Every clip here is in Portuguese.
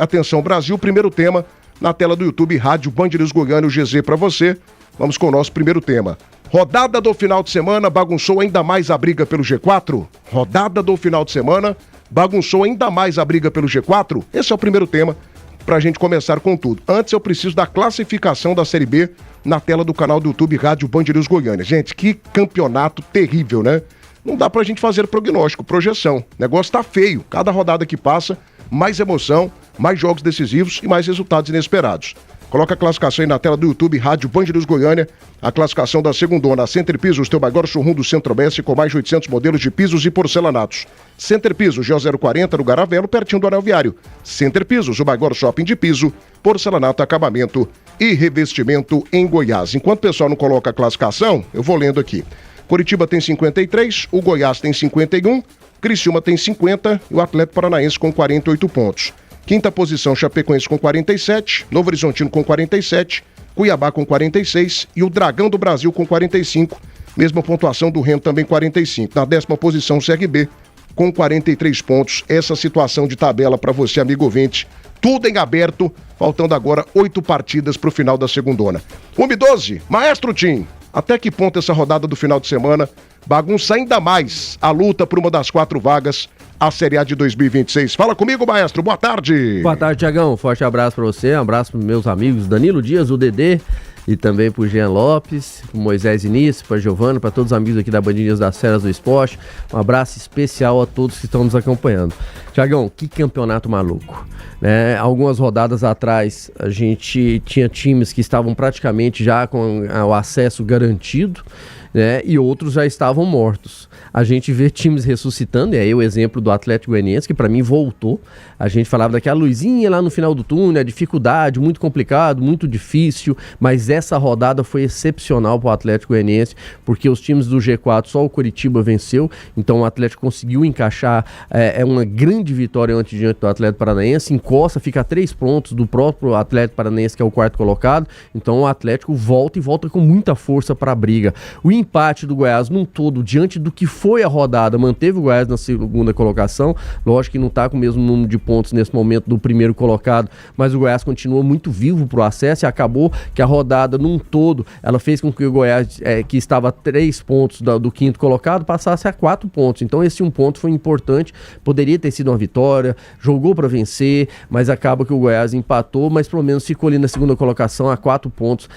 Atenção Brasil, primeiro tema na tela do YouTube, Rádio Band News Goiânia, o GZ para você. Vamos com o nosso primeiro tema. Rodada do final de semana bagunçou ainda mais a briga pelo G4? Rodada do final de semana bagunçou ainda mais a briga pelo G4? Esse é o primeiro tema para a gente começar com tudo. Antes eu preciso da classificação da Série B na tela do canal do YouTube Rádio Band News Goiânia. Gente, que campeonato terrível, né? Não dá pra gente fazer prognóstico, projeção. O negócio tá feio. Cada rodada que passa, mais emoção, mais jogos decisivos e mais resultados inesperados. Coloca a classificação aí na tela do YouTube, Rádio Band News Goiânia. A classificação da segundona. Center Pisos, teu maior showroom do Centro-Oeste com mais de 800 modelos de pisos e porcelanatos. Center Pisos, G040 no Garavelo, pertinho do Anel Viário. Center Pisos, o maior shopping de piso, porcelanato, acabamento e revestimento em Goiás. Enquanto o pessoal não coloca a classificação, eu vou lendo aqui. Curitiba tem 53, o Goiás tem 51, Criciúma tem 50 e o Atlético Paranaense com 48 pontos. Quinta posição, Chapecoense com 47, Novo Horizontino com 47, Cuiabá com 46 e o Dragão do Brasil com 45. Mesma pontuação do Remo também 45. Na 10ª posição, o CRB com 43 pontos. Essa situação de tabela para você, amigo ouvinte. Tudo em aberto, faltando agora 8 partidas para o final da segundona. 1:12, Maestro Tim. Até que ponto essa rodada do final de semana bagunça ainda mais a luta por uma das 4 vagas à Série A de 2026? Fala comigo, maestro. Boa tarde. Boa tarde, Tiagão. Forte abraço para você. Um abraço para meus amigos Danilo Dias, o Dedê, e também para o Jean Lopes, pro Moisés Início, para Giovana, para todos os amigos aqui da Band News das Feras do Esporte. Um abraço especial a todos que estão nos acompanhando. Tiagão, que campeonato maluco, né? Algumas rodadas atrás a gente tinha times que estavam praticamente já com o acesso garantido, né? E outros já estavam mortos. A gente vê times ressuscitando, e aí o exemplo do Atlético Goianiense, que para mim voltou. A gente falava daquela luzinha lá no final do túnel, a dificuldade, muito complicado, muito difícil, mas essa rodada foi excepcional para o Atlético Goianiense, porque os times do G4, só o Coritiba venceu, então o Atlético conseguiu encaixar uma grande vitória diante do Atlético Paranaense, encosta, fica a 3 pontos do próprio Atlético Paranaense, que é o 4º colocado, então o Atlético volta com muita força para a briga. O empate do Goiás num todo, diante do que foi a rodada, manteve o Goiás na 2ª colocação, lógico que não está com o mesmo número de pontos nesse momento do 1º colocado, mas o Goiás continua muito vivo pro acesso e acabou que a rodada num todo, ela fez com que o Goiás, que estava a 3 pontos do 5º colocado, passasse a 4 pontos, então esse 1 ponto foi importante, poderia ter sido uma vitória, jogou para vencer, mas acaba que o Goiás empatou, mas pelo menos ficou ali na 2ª colocação a 4 pontos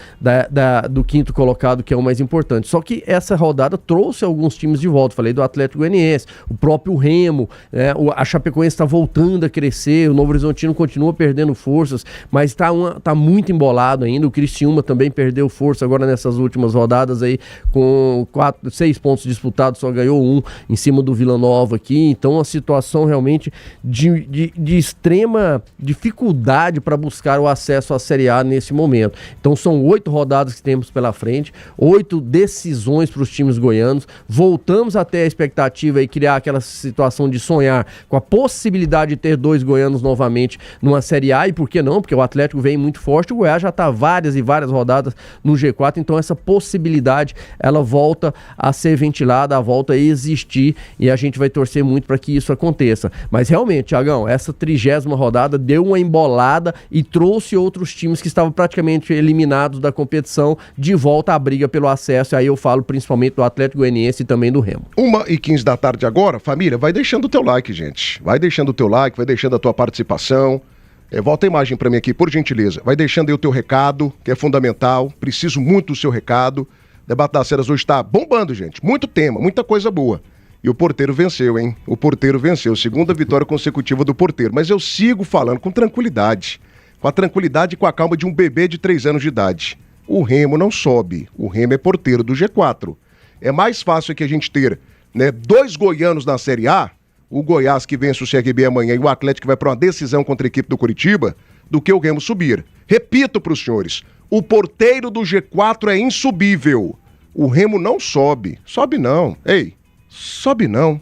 do 5º colocado, que é o mais importante. Só que essa rodada trouxe alguns times de volta, falei do Atlético Goianiense, o próprio Remo, a Chapecoense está voltando a crescer, o Novo Horizontino continua perdendo forças, mas tá muito embolado ainda, o Criciúma também perdeu força agora nessas últimas rodadas aí, com 6 pontos disputados, só ganhou 1 em cima do Vila Nova aqui, então a situação realmente de extrema dificuldade para buscar o acesso à Série A nesse momento. Então são 8 rodadas que temos pela frente, 8 decisões para os times goianos, voltamos até a expectativa e criar aquela situação de sonhar com a possibilidade de ter 2 goianos novamente numa Série A, e por que não? Porque o Atlético vem muito forte, o Goiás já está várias e várias rodadas no G4, então essa possibilidade ela volta a ser ventilada, volta a existir, e a gente vai torcer muito para que isso aconteça. Mas realmente, Thiagão, essa 30ª rodada deu uma embolada e trouxe outros times que estavam praticamente eliminados da competição de volta à briga pelo acesso, e aí eu falo principalmente do Atlético Goianiense e também do Remo. 1:15 da tarde agora, família, vai deixando o teu like, gente. Vai deixando o teu like, vai deixando a tua participação. Volta a imagem pra mim aqui, por gentileza. Vai deixando aí o teu recado, que é fundamental. Preciso muito do seu recado. O Debate das Feras hoje tá bombando, gente. Muito tema, muita coisa boa. E o Porteiro venceu, hein? O Porteiro venceu. 2ª vitória consecutiva do Porteiro. Mas eu sigo falando com tranquilidade. Com a tranquilidade e com a calma de um bebê de 3 anos de idade. O Remo não sobe. O Remo é Porteiro do G4. É mais fácil que a gente ter, 2 goianos na Série A, o Goiás que vence o CRB amanhã e o Atlético que vai para uma decisão contra a equipe do Curitiba, do que o Remo subir. Repito para os senhores, o Porteiro do G4 é insubível. O Remo não sobe. Sobe não. Ei, sobe não.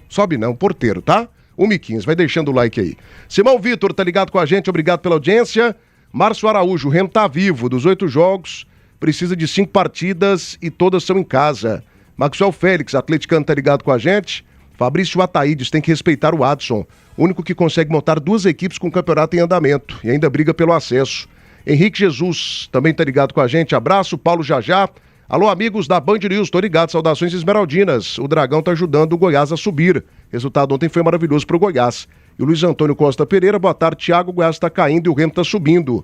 Porteiro, tá? 1:15, vai deixando o like aí. Simão Vitor, tá ligado com a gente? Obrigado pela audiência. Márcio Araújo, o Remo tá vivo. Dos 8 jogos, precisa de 5 partidas e todas são em casa. Maxwell Félix, atleticano, tá ligado com a gente? Fabrício Ataídes tem que respeitar o Adson, único que consegue montar 2 equipes com o campeonato em andamento e ainda briga pelo acesso. Henrique Jesus também tá ligado com a gente, abraço. Paulo Jajá, alô amigos da Band News, tô ligado, saudações esmeraldinas. O Dragão tá ajudando o Goiás a subir, resultado ontem foi maravilhoso pro Goiás. E o Luiz Antônio Costa Pereira, boa tarde, Thiago, o Goiás tá caindo e o Remo tá subindo.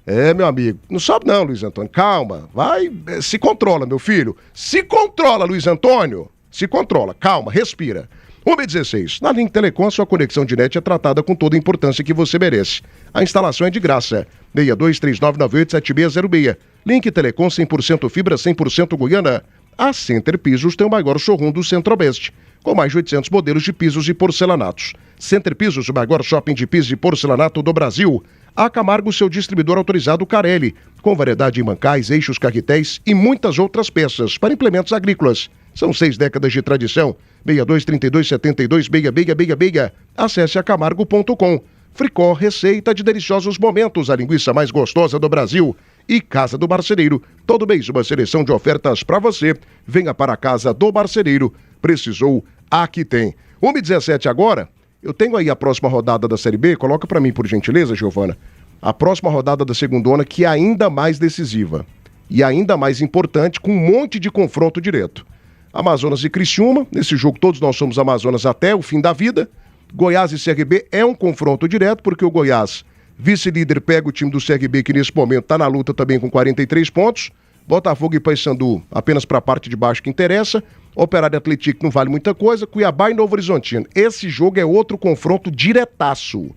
É, meu amigo, não sobe não, Luiz Antônio, calma, vai, se controla, meu filho, se controla, Luiz Antônio, se controla, calma, respira. 1h16, na Link Telecom, sua conexão de net é tratada com toda a importância que você merece. A instalação é de graça, 6239987606. Link Telecom 100% fibra, 100% Goiânia. A Center Pisos tem o maior showroom do Centro-Oeste, com mais de 800 modelos de pisos e porcelanatos. Center Pisos, o maior shopping de piso e porcelanato do Brasil. A Camargo, seu distribuidor autorizado Carelli, com variedade em mancais, eixos, carretéis e muitas outras peças para implementos agrícolas. São 6 décadas de tradição. 6232726666. Acesse acamargo.com. Fricó, receita de deliciosos momentos, a linguiça mais gostosa do Brasil. E Casa do Marceneiro, todo mês uma seleção de ofertas para você. Venha para a Casa do Marceneiro. Precisou, aqui tem. 1h17 agora, eu tenho aí a próxima rodada da Série B, coloca para mim por gentileza, Giovana. A próxima rodada da segundona, que é ainda mais decisiva e ainda mais importante, com um monte de confronto direto. Amazonas e Criciúma, nesse jogo todos nós somos Amazonas até o fim da vida. Goiás e CRB é um confronto direto, porque o Goiás, vice-líder, pega o time do CRB, que nesse momento está na luta também com 43 pontos. Botafogo e Paysandu apenas para a parte de baixo que interessa. Operário Atlético não vale muita coisa. Cuiabá e Novo Horizontino. Esse jogo é outro confronto diretaço.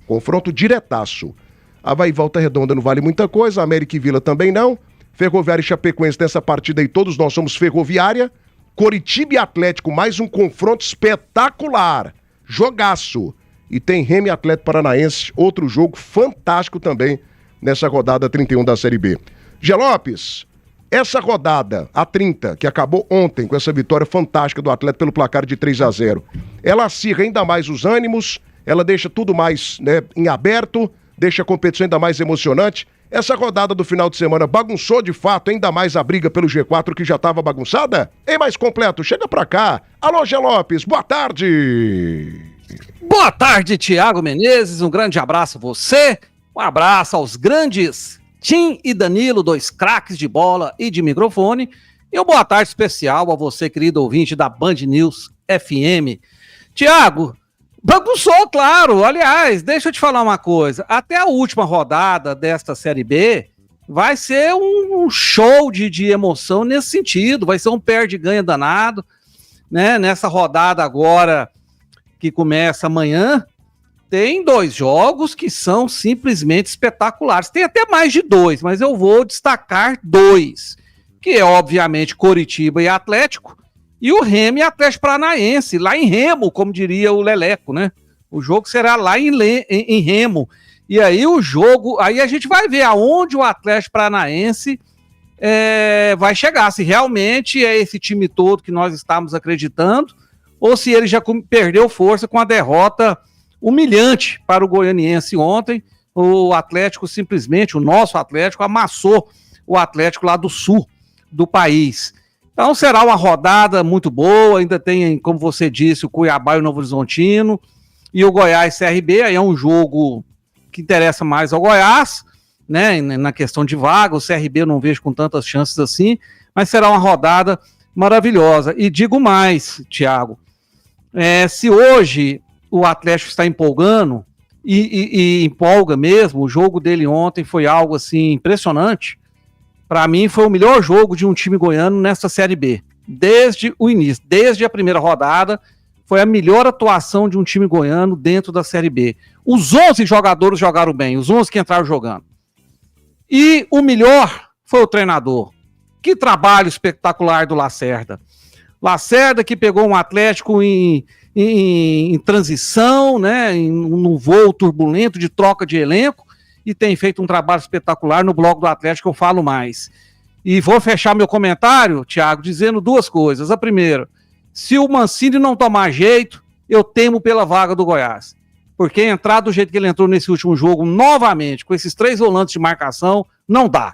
Confronto diretaço. Avaí e Volta Redonda não vale muita coisa. América e Vila também não. Ferroviária e Chapecoense nessa partida aí, todos nós somos Ferroviária. Coritiba e Atlético, mais um confronto espetacular. Jogaço. E tem Remo e Atlético Paranaense, outro jogo fantástico também nessa rodada 31 da Série B. Gé Lopes, essa rodada, a 30, que acabou ontem com essa vitória fantástica do Atlético pelo placar de 3-0, ela acirra ainda mais os ânimos, ela deixa tudo mais, né, em aberto, deixa a competição ainda mais emocionante. Essa rodada do final de semana bagunçou de fato ainda mais a briga pelo G4 que já estava bagunçada? Em mais completo, chega pra cá. Alô, Gé Lopes, boa tarde. Boa tarde, Thiago Menezes, um grande abraço a você, um abraço aos grandes Tim e Danilo, 2 craques de bola e de microfone, e uma boa tarde especial a você, querido ouvinte da Band News FM. Thiago, bagunçou, claro. Aliás, deixa eu te falar uma coisa. Até a última rodada desta Série B vai ser um show de emoção nesse sentido. Vai ser um perde-ganha danado, né? Nessa rodada agora que começa amanhã, tem 2 jogos que são simplesmente espetaculares. Tem até mais de 2, mas eu vou destacar 2, que é obviamente Coritiba e Atlético, e o Remo e Atlético Paranaense, lá em Remo, como diria o Leleco, né? O jogo será lá em Remo. E aí o jogo, aí a gente vai ver aonde o Atlético Paranaense vai chegar, se realmente é esse time todo que nós estamos acreditando, ou se ele já perdeu força com a derrota humilhante para o goianiense ontem. O Atlético simplesmente, o nosso Atlético, amassou o Atlético lá do sul do país. Então será uma rodada muito boa, ainda tem, como você disse, o Cuiabá e o Novo Horizontino, e o Goiás CRB, aí é um jogo que interessa mais ao Goiás, né, na questão de vaga. O CRB eu não vejo com tantas chances assim, mas será uma rodada maravilhosa. E digo mais, Thiago, se hoje o Atlético está empolgando, e empolga mesmo, o jogo dele ontem foi algo assim impressionante. Para mim foi o melhor jogo de um time goiano nessa Série B, desde o início, desde a primeira rodada, foi a melhor atuação de um time goiano dentro da Série B. Os 11 jogadores jogaram bem, os 11 que entraram jogando. E o melhor foi o treinador. Que trabalho espetacular do Lacerda. Lacerda que pegou um Atlético em transição, né, num voo turbulento de troca de elenco, e tem feito um trabalho espetacular. No blog do Atlético eu falo mais. E vou fechar meu comentário, Thiago, dizendo 2 coisas. A primeira, se o Mancini não tomar jeito, eu temo pela vaga do Goiás. Porque entrar do jeito que ele entrou nesse último jogo, novamente, com esses 3 volantes de marcação, não dá.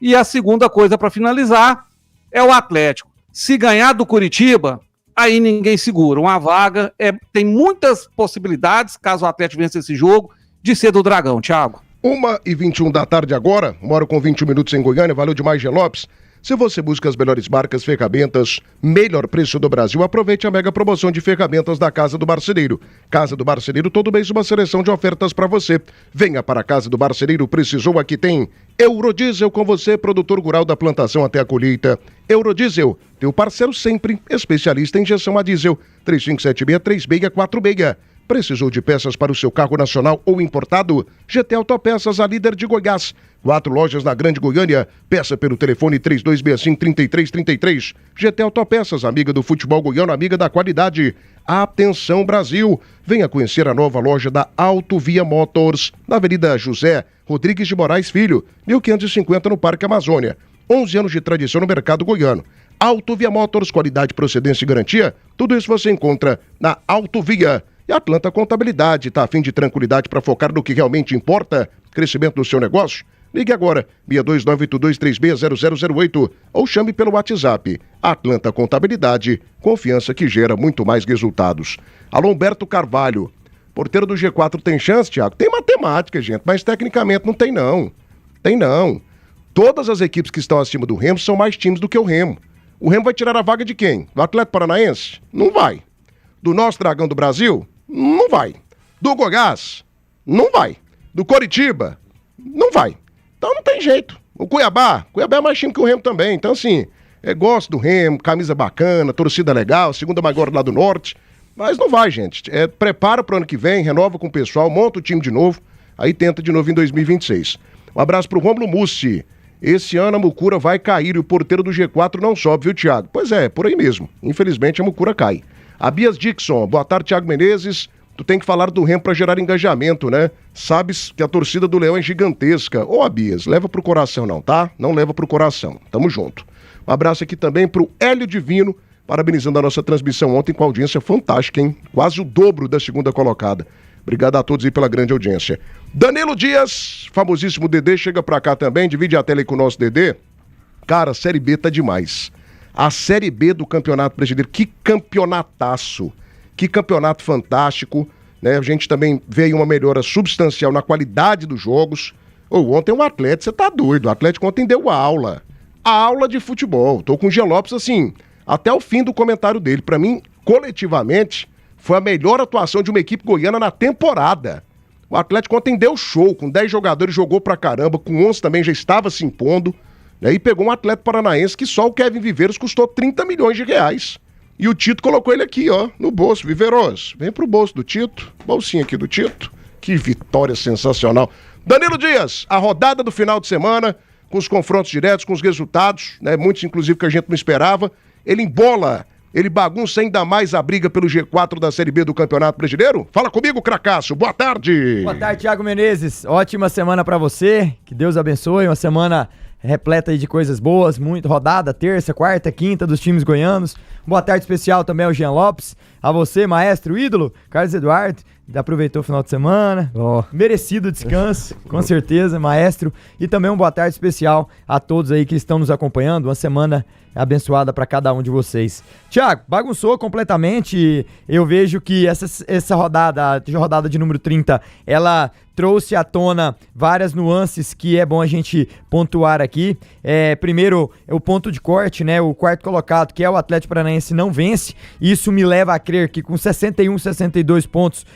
E a segunda coisa para finalizar é o Atlético. Se ganhar do Coritiba, aí ninguém segura. Uma vaga, tem muitas possibilidades, caso o Atlético vença esse jogo, de ser do Dragão, Thiago. 1h21 da tarde agora, 1h21 em Goiânia, valeu demais, G. Lopes. Se você busca as melhores marcas, ferramentas, melhor preço do Brasil, aproveite a mega promoção de ferramentas da Casa do Marceneiro. Casa do Marceneiro, todo mês uma seleção de ofertas para você. Venha para a Casa do Marceneiro, precisou, aqui tem Eurodiesel com você, produtor rural da plantação até a colheita. Eurodiesel, teu parceiro sempre, especialista em injeção a diesel. 3576-3646. Precisou de peças para o seu carro nacional ou importado? GT Autopeças, a líder de Goiás. 4 lojas na Grande Goiânia. Peça pelo telefone 3265-3333. GT Autopeças, amiga do futebol goiano, amiga da qualidade. Atenção, Brasil! Venha conhecer a nova loja da Autovia Motors, na Avenida José Rodrigues de Moraes Filho, 1550, no Parque Amazônia. 11 anos de tradição no mercado goiano. Autovia Motors, qualidade, procedência e garantia. Tudo isso você encontra na Autovia. E Atlanta Contabilidade, tá a fim de tranquilidade para focar no que realmente importa? Crescimento do seu negócio? Ligue agora, 62982360008 ou chame pelo WhatsApp. Atlanta Contabilidade, confiança que gera muito mais resultados. Alô, Humberto Carvalho, porteiro do G4 tem chance, Thiago? Tem matemática, gente, mas tecnicamente não tem não. Tem não. Todas as equipes que estão acima do Remo são mais times do que o Remo. O Remo vai tirar a vaga de quem? Do Atlético Paranaense? Não vai. Do nosso Dragão do Brasil? Não vai. Do Goiás? Não vai. Do Coritiba? Não vai. Então não tem jeito. O Cuiabá é mais time que o Remo também. Então assim, gosto do Remo, camisa bacana, torcida legal, segunda maior lá do Norte. Mas não vai, gente. Prepara pro ano que vem, renova com o pessoal, monta o time de novo, aí tenta de novo em 2026. Um abraço pro Rômulo Mussi. Esse ano a Mucura vai cair e o porteiro do G4 não sobe, viu, Thiago? Pois é, por aí mesmo. Infelizmente a Mucura cai. A Bias Dixon, boa tarde, Thiago Menezes. Tu tem que falar do Remo pra gerar engajamento, né? Sabes que a torcida do Leão é gigantesca. Ô, Abias, leva pro coração não, tá? Não leva pro coração. Tamo junto. Um abraço aqui também pro Hélio Divino, parabenizando a nossa transmissão ontem com a audiência fantástica, hein? Quase o dobro da segunda colocada. Obrigado a todos aí pela grande audiência. Danilo Dias, famosíssimo Dedê, chega pra cá também, divide a tela aí com o nosso Dedê. Cara, a Série B tá demais. A Série B do Campeonato Brasileiro, que campeonataço, que campeonato fantástico, né? A gente também vê uma melhora substancial na qualidade dos jogos. Ontem o Atlético, você tá doido, o Atlético ontem deu a aula de futebol. Tô com o G. Lopes assim, até o fim do comentário dele. Pra mim, coletivamente, foi a melhor atuação de uma equipe goiana na temporada. O Atlético ontem deu show, com 10 jogadores jogou pra caramba, com 11 também já estava se impondo. E pegou um Atlético Paranaense que só o Kevin Viveiros custou 30 milhões de reais. E o Tito colocou ele aqui, ó, no bolso. Viveiros, vem pro bolso do Tito, bolsinho aqui do Tito. Que vitória sensacional. Danilo Dias, a rodada do final de semana, com os confrontos diretos, com os resultados, né? Muitos, inclusive, que a gente não esperava. Ele embola, ele bagunça ainda mais a briga pelo G4 da Série B do Campeonato Brasileiro. Fala comigo, Cracasso. Boa tarde. Boa tarde, Thiago Menezes. Ótima semana pra você. Que Deus abençoe. Uma semana repleta aí de coisas boas, muito rodada, terça, quarta, quinta dos times goianos. Boa tarde especial também ao Jean Lopes, a você, maestro, ídolo, Carlos Eduardo, aproveitou o final de semana, merecido descanso, com certeza, maestro, e também uma boa tarde especial a todos aí que estão nos acompanhando, uma semana abençoada para cada um de vocês. Thiago, bagunçou completamente, eu vejo que essa rodada, a rodada de número 30, ela trouxe à tona várias nuances que é bom a gente pontuar aqui. Primeiro, o ponto de corte, né? O quarto colocado, que é o Atlético Paranaense, não vence. Isso me leva a crer que com 61, 62 pontos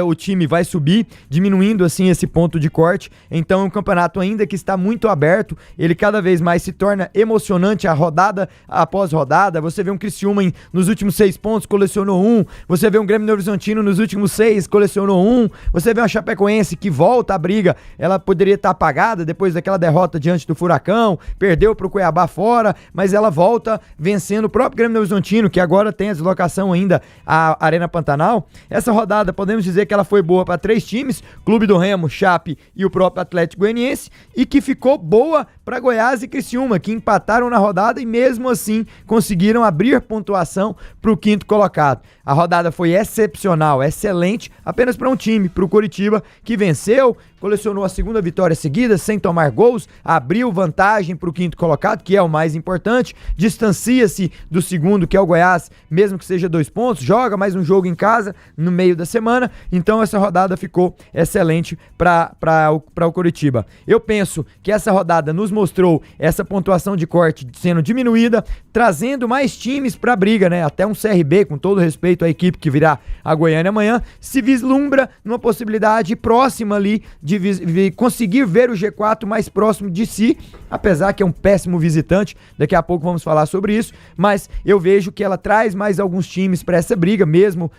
o time vai subir, diminuindo assim esse ponto de corte. Então é um campeonato ainda que está muito aberto, ele cada vez mais se torna emocionante a rodada após rodada. Você vê um Criciúma nos últimos 6 pontos, colecionou 1, você vê um Grêmio Novo Horizontino nos últimos 6, colecionou 1, você vê uma Chapecoense que volta à briga, ela poderia estar apagada depois daquela derrota diante do Furacão, perdeu para o Cuiabá fora, mas ela volta vencendo o próprio Grêmio Novo Horizontino, que agora tem a deslocação ainda à Arena Pantanal. Essa rodada podemos dizer que ela foi boa para 3 times, Clube do Remo, Chape e o próprio Atlético Goianiense, e que ficou boa para Goiás e Criciúma, que empataram na rodada e mesmo assim conseguiram abrir pontuação para o 5º colocado. A rodada foi excepcional, excelente, apenas para um time, para o Coritiba, que venceu, colecionou a segunda vitória seguida, sem tomar gols, abriu vantagem para o quinto colocado, que é o mais importante, distancia-se do segundo, que é o Goiás, mesmo que seja 2 pontos, joga mais um jogo em casa no meio da semana, então essa rodada ficou excelente para o Coritiba. Eu penso que essa rodada nos mostrou essa pontuação de corte sendo diminuída, trazendo mais times para a briga, né? Até um CRB, com todo respeito à equipe que virá a Goiânia amanhã, se vislumbra numa possibilidade próxima ali de conseguir ver o G4 mais próximo de si, apesar que é um péssimo visitante, daqui a pouco vamos falar sobre isso, mas eu vejo que ela traz mais alguns times para essa briga, mesmo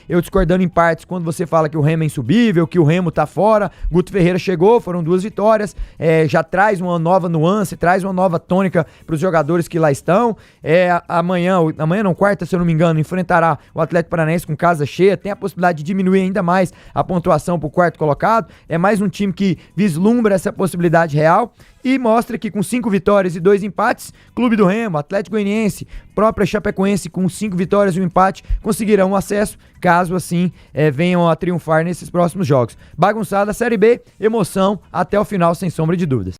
eu discordando em partes quando você fala que o Remo é insubível, que o Remo tá fora, Guto Ferreira chegou, foram 2 vitórias, já traz uma nova nuance, traz uma nova tônica para os jogadores que lá estão. Amanhã não, quarta, se eu não me engano, enfrentará o Atlético Paranaense com casa cheia, tem a possibilidade de diminuir ainda mais a pontuação para o quarto colocado, é mais um time que vislumbra essa possibilidade real e mostra que com 5 vitórias e 2 empates, Clube do Remo, Atlético Goianiense, própria Chapecoense com 5 vitórias e 1 empate conseguirão acesso, caso assim venham a triunfar nesses próximos jogos. Bagunçada a Série B, emoção até o final sem sombra de dúvidas.